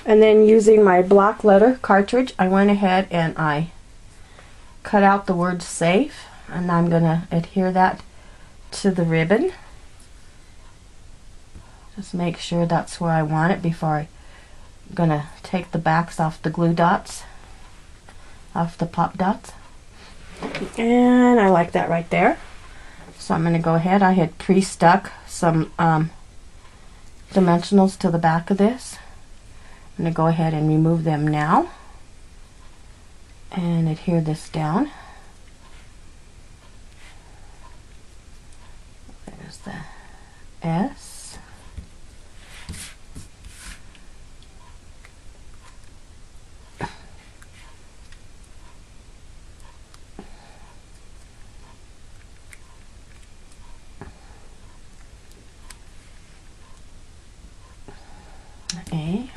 And then using my black letter cartridge, I went ahead and I cut out the word safe, and I'm going to adhere that to the ribbon. Just make sure that's where I want it before I'm going to take the backs off the glue dots, off the pop dots. And I like that right there. So I'm going to go ahead, I had pre-stuck some dimensionals to the back of this. I'm going to go ahead and remove them now and adhere this down. There's the S. A.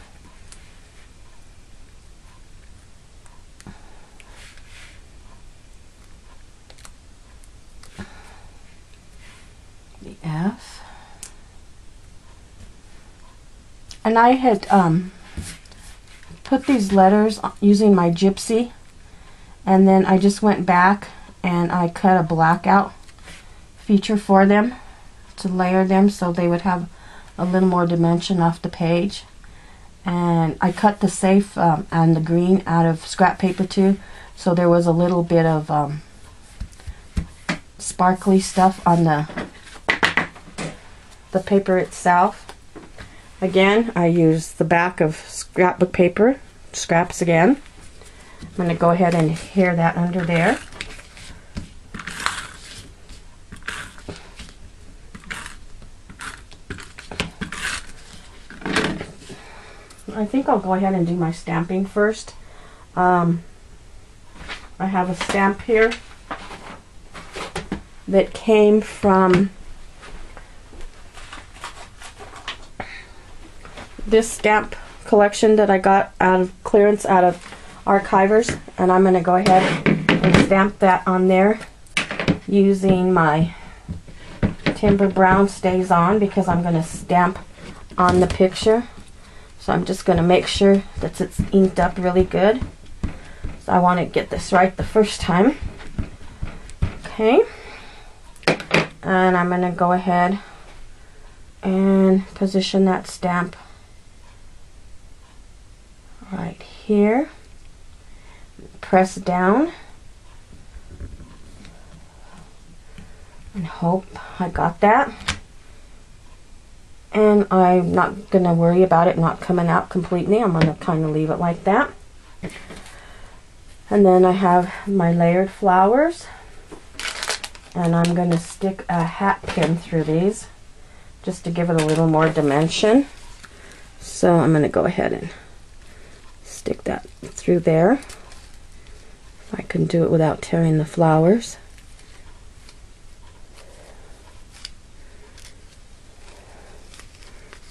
The F. And I had put these letters using my gypsy, and then I just went back and I cut a blackout feature for them to layer them so they would have a little more dimension off the page. And I cut the safe and the green out of scrap paper too, so there was a little bit of sparkly stuff on the paper itself. Again, I use the back of scrapbook paper, scraps again. I'm going to go ahead and adhere that under there. I think I'll go ahead and do my stamping first. I have a stamp here that came from this stamp collection that I got out of clearance out of Archivers, and I'm going to go ahead and stamp that on there using my Timber Brown Stays On, because I'm going to stamp on the picture. So I'm just going to make sure that it's inked up really good. So I want to get this right the first time. Okay. And I'm going to go ahead and position that stamp right here. Press down. And hope I got that. And I'm not going to worry about it not coming out completely. I'm going to kind of leave it like that. And then I have my layered flowers. And I'm going to stick a hat pin through these just to give it a little more dimension. So I'm going to go ahead and stick that through there. If I can do it without tearing the flowers.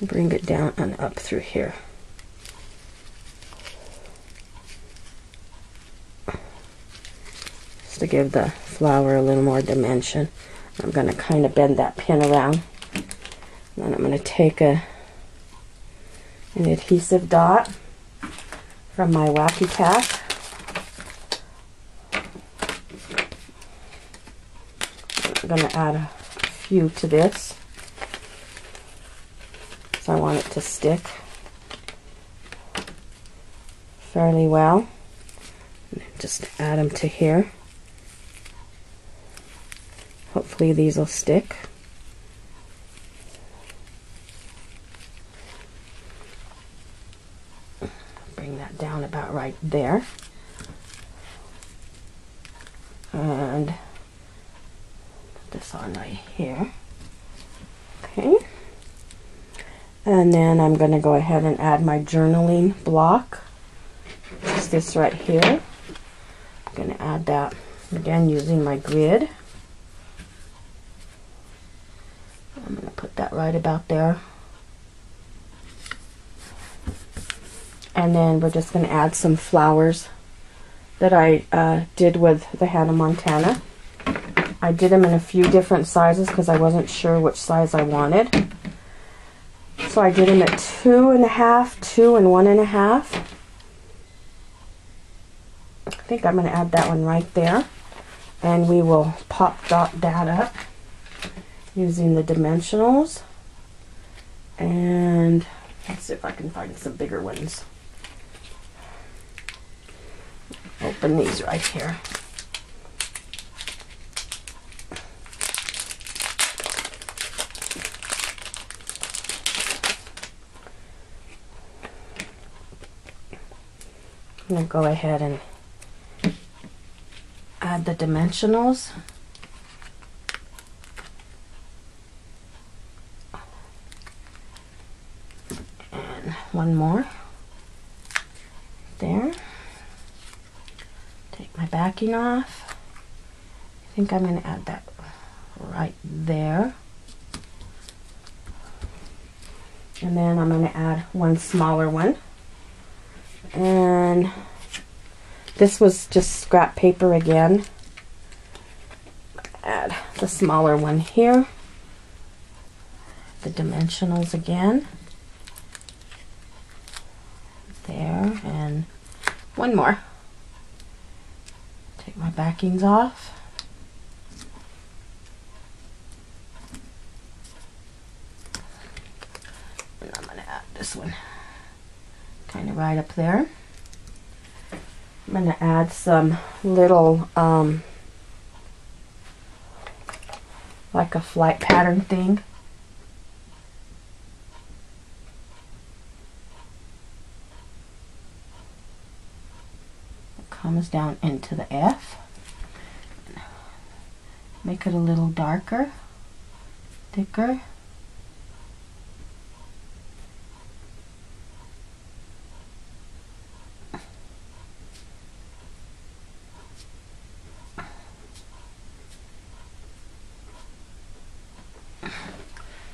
Bring it down and up through here. Just to give the flower a little more dimension. I'm going to kind of bend that pin around. And then I'm going to take an adhesive dot from my Wacky Tack. I'm going to add a few to this. So I want it to stick fairly well. And just add them to here. Hopefully these will stick. Bring that down about right there. And put this on right here. Okay. And then I'm going to go ahead and add my journaling block. It's this right here. I'm going to add that again using my grid. I'm going to put that right about there. And then we're just going to add some flowers that I did with the Hannah Montana. I did them in a few different sizes because I wasn't sure which size I wanted. So I did them at 2.5, 2 and 1.5. I think I'm going to add that one right there. And we will pop that up using the dimensionals. And let's see if I can find some bigger ones. Open these right here. I'm going to go ahead and add the dimensionals. And one more. There. Take my backing off. I think I'm going to add that right there. And then I'm going to add one smaller one. And this was just scrap paper again. Add the smaller one here. The dimensionals again. There, and one more. Take my backings off. And I'm going to add this one kind of right up there. I'm going to add some little like a flight pattern thing. It comes down into the F. Make it a little darker, thicker.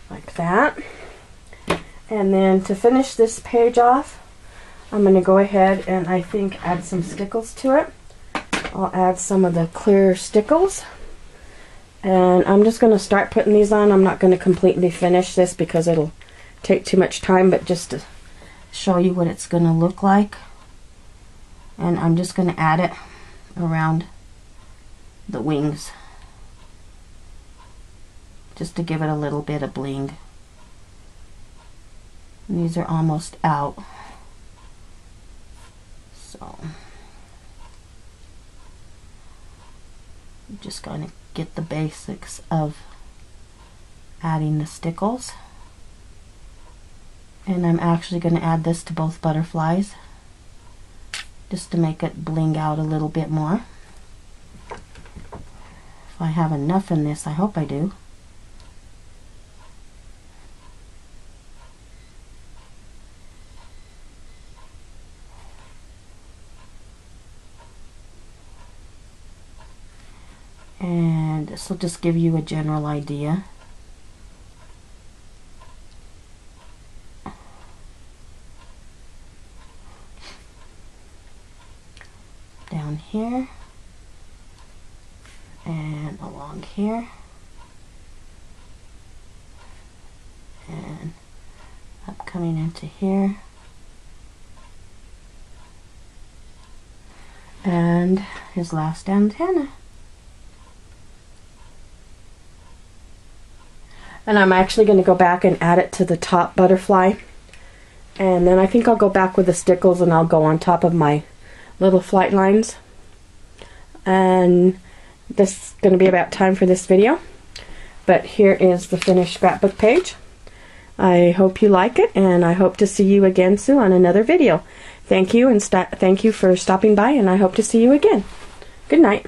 Like that. And then to finish this page off, I'm going to go ahead and I think add some stickles to it. I'll add some of the clear stickles. And I'm just going to start putting these on. I'm not going to completely finish this because it'll take too much time, but just to show you what it's going to look like. And I'm just going to add it around the wings, just to give it a little bit of bling. And these are almost out. So I'm just going to get the basics of adding the stickles. And I'm actually going to add this to both butterflies just to make it bling out a little bit more. If I have enough in this, I hope I do. And this will just give you a general idea. Down here and along here and up coming into here and his last antenna. And I'm actually going to go back and add it to the top butterfly. And then I think I'll go back with the stickles and I'll go on top of my little flight lines. And this is going to be about time for this video. But here is the finished scrapbook page. I hope you like it, and I hope to see you again soon on another video. Thank you, and thank you for stopping by, and I hope to see you again. Good night.